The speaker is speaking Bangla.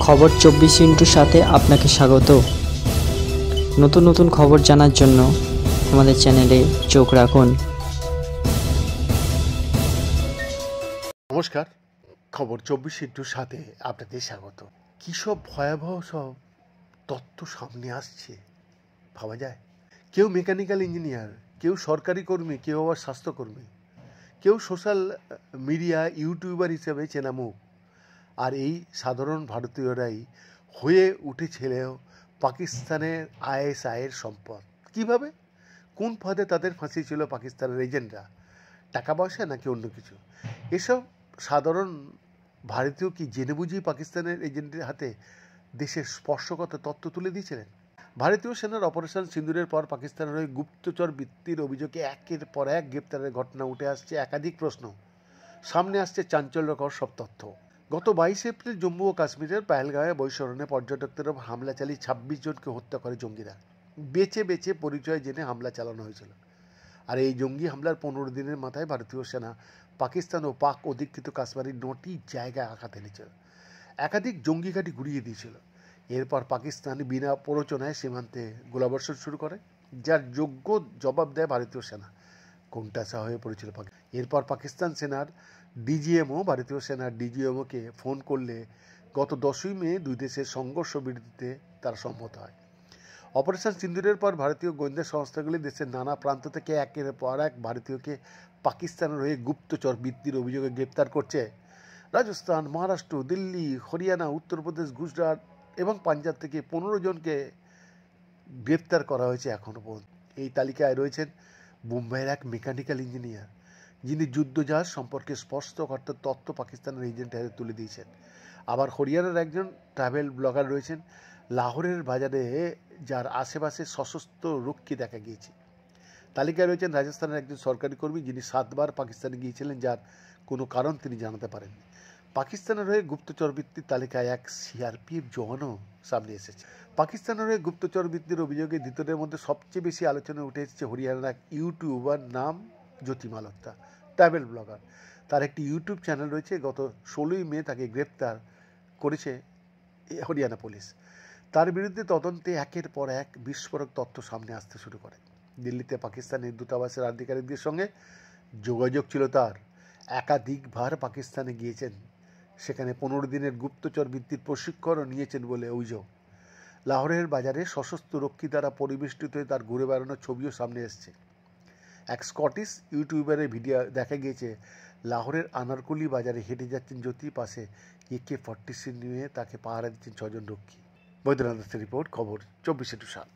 খবর 24 সাথে আপনাকে স্বাগত। নতুন নতুন খবর জানার জন্য আমাদের চ্যানেলে চোখ রাখুন। নমস্কার, খবর 24 সাথে আপনাদের স্বাগত। কী সব ভয়াবহ সব তথ্য সামনে আসছে ভাবা যায়। কেউ মেকানিক্যাল ইঞ্জিনিয়ার, কেউ সরকারি কর্মী, কেউ আবার স্বাস্থ্যকর্মী, কেউ সোশ্যাল মিডিয়া ইউটিউবার হিসেবে চেনা মুখ। আর এই সাধারণ ভারতীয়রাই হয়ে উঠেছিল পাকিস্তানের আইএসআইয়ের সম্পদ। কিভাবে, কোন ফাঁদে তাদের ফাঁসিয়েছিল পাকিস্তানের এজেন্টরা? টাকা পয়সা নাকি অন্য কিছু? এসব সাধারণ ভারতীয় কি জেনে বুঝেই পাকিস্তানের এজেন্টের হাতে দেশের স্পর্শগত তথ্য তুলে দিয়েছিলেন? ভারতীয় সেনার অপারেশন সিন্দুরের পর পাকিস্তানের ওই গুপ্তচর বৃত্তির অভিযোগে একের পর এক গ্রেপ্তারের ঘটনা উঠে আসছে। একাধিক প্রশ্ন সামনে আসছে, চাঞ্চল্যকর সব তথ্য। গত 22 এপ্রিল জম্মু ও কাশ্মীরের পেহেলগাঁওয়ে বৈশরণে পর্যটকদের ওপর হামলা চালিয়ে 26 জনকে হত্যা করে জঙ্গিরা। বেছে বেছে পরিচয় জেনে হামলা চালানো হয়েছিল। আর এই জঙ্গি হামলার 15 দিনের মাথায় ভারতীয় সেনা পাকিস্তান ও পাক অধিকৃত কাশ্মীরের 9টি জায়গায় আঘাত এনেছিল, একাধিক জঙ্গি ঘাঁটি ঘুরিয়ে দিয়েছিল। এরপর পাকিস্তান বিনা প্ররোচনায় সীমান্তে গোলাবর্ষণ শুরু করে, যার যোগ্য জবাব দেয় ভারতীয় সেনা। কোণঠাসা হয়ে পড়েছিল এরপর পাকিস্তান সেনার ডিজিএমও ভারতীয় সেনার ডিজিএমওকে ফোন করলে গত 10ই মে দুই দেশের সংঘর্ষ বিরতিতে তারা সম্মত হয়। অপারেশন সিন্দুরের পর ভারতীয় গোয়েন্দা সংস্থাগুলি দেশের নানা প্রান্ত থেকে একের পর এক ভারতীয়কে পাকিস্তানের হয়ে গুপ্তচর বৃত্তির অভিযোগে গ্রেপ্তার করছে। রাজস্থান, মহারাষ্ট্র, দিল্লি, হরিয়ানা, উত্তরপ্রদেশ, গুজরাট এবং পাঞ্জাব থেকে 15 জনকে গ্রেপ্তার করা হয়েছে এখনও পর্যন্ত। এই তালিকায় রয়েছেন মুম্বাইয়ের এক মেকানিক্যাল ইঞ্জিনিয়ার, যিনি যুদ্ধজাহাজ সম্পর্কে স্পষ্টকর্ত তথ্য পাকিস্তানের এজেন্টের হাতে তুলে দিয়েছেন। আবার হরিয়ানার একজন ট্রাভেল ব্লগার রয়েছেন লাহোরের বাজারে, যার আশেপাশে সশস্ত্র রক্ষী দেখা গিয়েছে। তালিকায় রয়েছেন রাজস্থানের একজন সরকারি কর্মী, যিনি 7 বার পাকিস্তানে গিয়েছিলেন, যার কোনো কারণ তিনি জানাতে পারেননি। পাকিস্তানের হয়ে গুপ্তচর বৃত্তির তালিকায় এক সিআরপিএফ জওয়ানও সামনে এসেছে। পাকিস্তানের হয়ে গুপ্তচর বৃত্তির অভিযোগে দ্বিতীয়দের মধ্যে সবচেয়ে বেশি আলোচনায় উঠে এসেছে হরিয়ানার এক ইউটিউবার, নাম জ্যোতি মালহোত্রা, ট্রাভেল ব্লগার। তার একটি ইউটিউব চ্যানেল রয়েছে। গত 16ই মে তাকে গ্রেপ্তার করেছে হরিয়ানা পুলিশ। তার বিরুদ্ধে তদন্তে একের পর এক বিস্ফোরক তথ্য সামনে আসতে শুরু করে। দিল্লিতে পাকিস্তানের দূতাবাসের আধিকারিকদের সঙ্গে যোগাযোগ ছিল তার। একাধিকবার পাকিস্তানে গিয়েছেন, সেখানে 15 দিনের গুপ্তচর বৃত্তির প্রশিক্ষণও নিয়েছেন বলে অভিযোগ। লাহোরের বাজারে সশস্ত্র রক্ষী দ্বারা পরিবেষ্টিত হয়ে তার ঘুরে বেড়ানোর ছবিও সামনে এসছে। এক স্কটিশ ইউটিউবারের ভিডিও দেখা গিয়েছে, লাহোরের আনারকুলি বাজারে হেঁটে যাচ্ছেন জ্যোতি, পাশে AK-47 নিয়ে তাকে পাহারা দিচ্ছেন 6 জন রক্ষী। বৈদ্যনাথ দাসের রিপোর্ট, খবর 24/7।